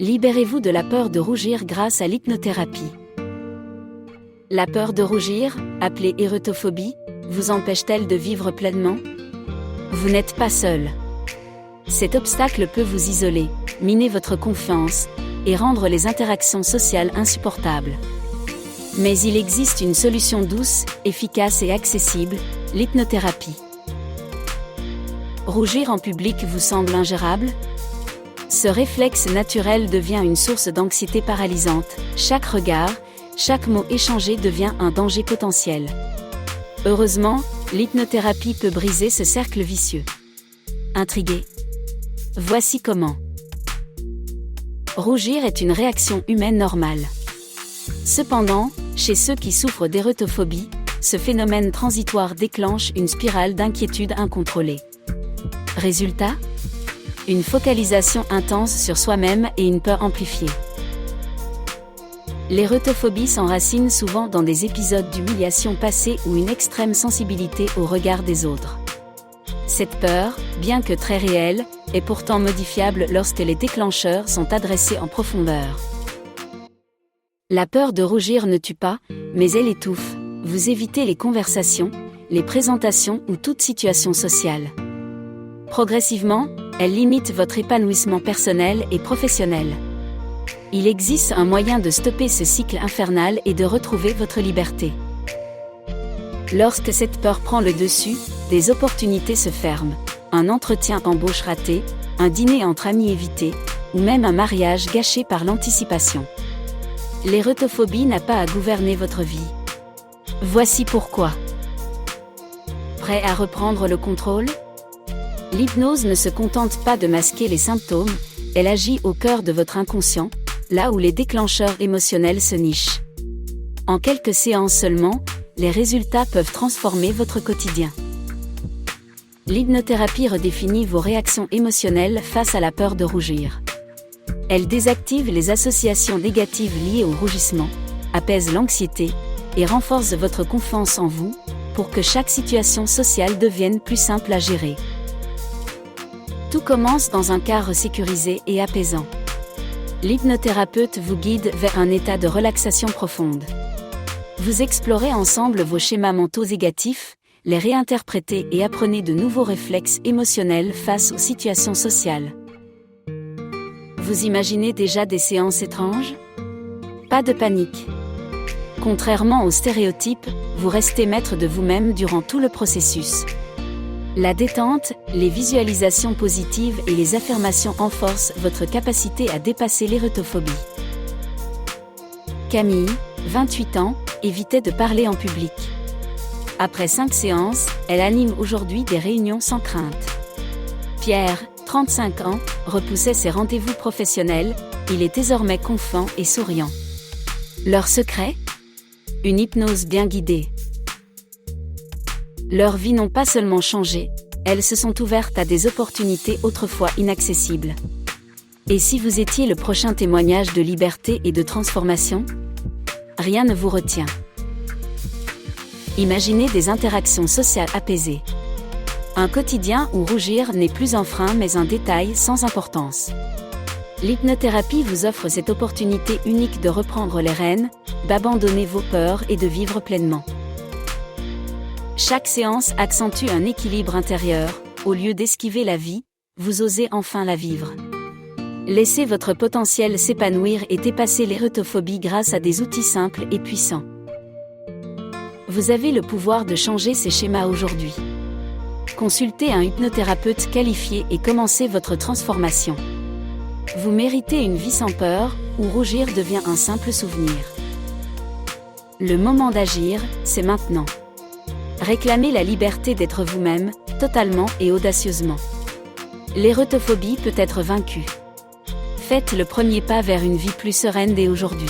Libérez-vous de la peur de rougir grâce à l'hypnothérapie. La peur de rougir, appelée érutophobie, vous empêche-t-elle de vivre pleinement? Vous n'êtes pas seul. Cet obstacle peut vous isoler, miner votre confiance, et rendre les interactions sociales insupportables. Mais il existe une solution douce, efficace et accessible, l'hypnothérapie. Rougir en public vous semble ingérable? Ce réflexe naturel devient une source d'anxiété paralysante. Chaque regard, chaque mot échangé devient un danger potentiel. Heureusement, l'hypnothérapie peut briser ce cercle vicieux. Intrigué? Voici comment. Rougir est une réaction humaine normale. Cependant, chez ceux qui souffrent d'érutophobie, ce phénomène transitoire déclenche une spirale d'inquiétude incontrôlée. Résultat? Une focalisation intense sur soi-même et une peur amplifiée. L'érutophobie s'enracine souvent dans des épisodes d'humiliation passée ou une extrême sensibilité au regard des autres. Cette peur, bien que très réelle, est pourtant modifiable lorsque les déclencheurs sont adressés en profondeur. La peur de rougir ne tue pas, mais elle étouffe. Vous évitez les conversations, les présentations ou toute situation sociale. Progressivement, elle limite votre épanouissement personnel et professionnel. Il existe un moyen de stopper ce cycle infernal et de retrouver votre liberté. Lorsque cette peur prend le dessus, des opportunités se ferment. Un entretien d'embauche raté, un dîner entre amis évité, ou même un mariage gâché par l'anticipation. L'érutophobie n'a pas à gouverner votre vie. Voici pourquoi. Prêt à reprendre le contrôle? L'hypnose ne se contente pas de masquer les symptômes, elle agit au cœur de votre inconscient, là où les déclencheurs émotionnels se nichent. En quelques séances seulement, les résultats peuvent transformer votre quotidien. L'hypnothérapie redéfinit vos réactions émotionnelles face à la peur de rougir. Elle désactive les associations négatives liées au rougissement, apaise l'anxiété, et renforce votre confiance en vous, pour que chaque situation sociale devienne plus simple à gérer. Tout commence dans un cadre sécurisé et apaisant. L'hypnothérapeute vous guide vers un état de relaxation profonde. Vous explorez ensemble vos schémas mentaux négatifs, les réinterprétez et apprenez de nouveaux réflexes émotionnels face aux situations sociales. Vous imaginez déjà des séances étranges? Pas de panique. Contrairement aux stéréotypes, vous restez maître de vous-même durant tout le processus. La détente, les visualisations positives et les affirmations renforcent votre capacité à dépasser l'érutophobie. Camille, 28 ans, évitait de parler en public. Après 5 séances, elle anime aujourd'hui des réunions sans crainte. Pierre, 35 ans, repoussait ses rendez-vous professionnels, il est désormais confiant et souriant. Leur secret? Une hypnose bien guidée. Leurs vies n'ont pas seulement changé, elles se sont ouvertes à des opportunités autrefois inaccessibles. Et si vous étiez le prochain témoignage de liberté et de transformation? Rien ne vous retient. Imaginez des interactions sociales apaisées. Un quotidien où rougir n'est plus un frein mais un détail sans importance. L'hypnothérapie vous offre cette opportunité unique de reprendre les rênes, d'abandonner vos peurs et de vivre pleinement. Chaque séance accentue un équilibre intérieur, au lieu d'esquiver la vie, vous osez enfin la vivre. Laissez votre potentiel s'épanouir et dépasser l'érutophobie grâce à des outils simples et puissants. Vous avez le pouvoir de changer ces schémas aujourd'hui. Consultez un hypnothérapeute qualifié et commencez votre transformation. Vous méritez une vie sans peur, où rougir devient un simple souvenir. Le moment d'agir, c'est maintenant. Réclamez la liberté d'être vous-même, totalement et audacieusement. L'érutophobie peut être vaincue. Faites le premier pas vers une vie plus sereine dès aujourd'hui.